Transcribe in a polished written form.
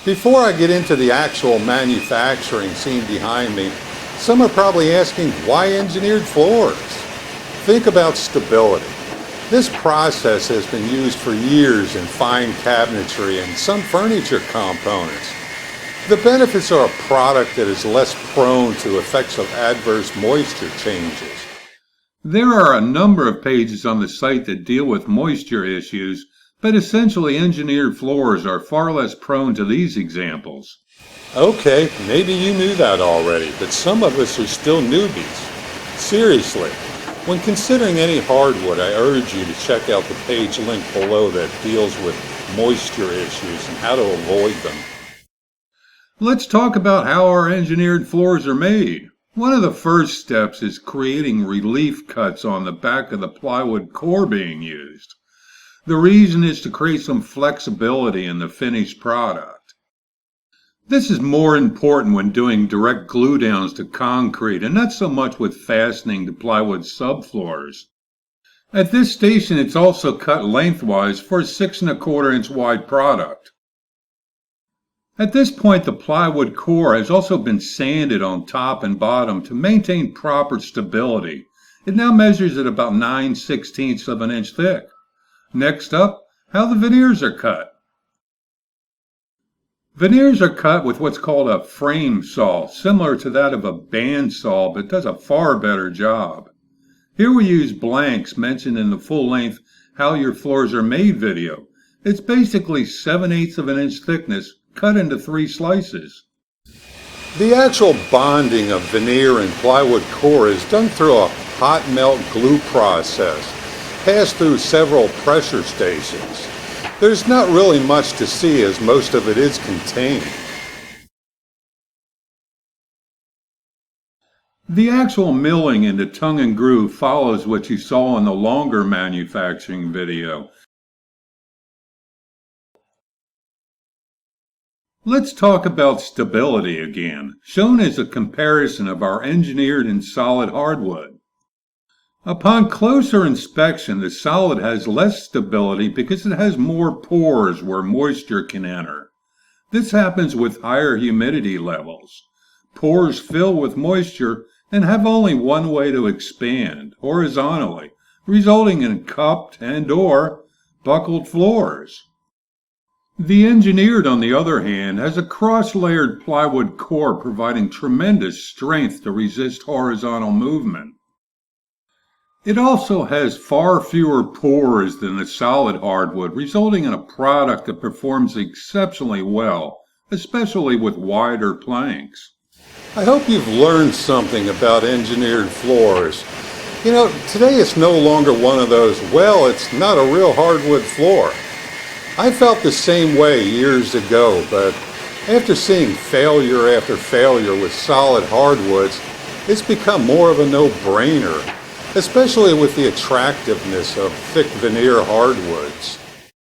Before I get into the actual manufacturing scene behind me, some are probably asking, why engineered floors? Think about stability. This process has been used for years in fine cabinetry and some furniture components. The benefits are a product that is less prone to effects of adverse moisture changes. There are a number of pages on the site that deal with moisture issues, but essentially engineered floors are far less prone to these examples. Okay, maybe you knew that already, but some of us are still newbies. Seriously, when considering any hardwood, I urge you to check out the page linked below that deals with moisture issues and how to avoid them. Let's talk about how our engineered floors are made. One of the first steps is creating relief cuts on the back of the plywood core being used. The reason is to create some flexibility in the finished product. This is more important when doing direct glue downs to concrete and not so much with fastening to plywood subfloors. At this station, it's also cut lengthwise for a 6 1/4 inch wide product. At this point, the plywood core has also been sanded on top and bottom to maintain proper stability. It now measures at about 9/16 of an inch thick. Next up, how the veneers are cut. Veneers are cut with what's called a frame saw, similar to that of a band saw, but does a far better job. Here we use blanks mentioned in the full-length How Your Floors Are Made video. It's basically 7/8 of an inch thickness, cut into 3 slices. The actual bonding of veneer and plywood core is done through a hot melt glue process, passed through several pressure stations. There's not really much to see as most of it is contained. The actual milling into tongue and groove follows what you saw in the longer manufacturing video. Let's talk about stability again, shown as a comparison of our engineered and solid hardwood. Upon closer inspection, the solid has less stability because it has more pores where moisture can enter. This happens with higher humidity levels. Pores fill with moisture and have only one way to expand, horizontally, resulting in cupped and/or buckled floors. The engineered, on the other hand, has a cross-layered plywood core providing tremendous strength to resist horizontal movement. It also has far fewer pores than the solid hardwood, resulting in a product that performs exceptionally well, especially with wider planks. I hope you've learned something about engineered floors. You know, today it's no longer one of those, well, it's not a real hardwood floor. I felt the same way years ago, but after seeing failure after failure with solid hardwoods, it's become more of a no-brainer, especially with the attractiveness of thick veneer hardwoods.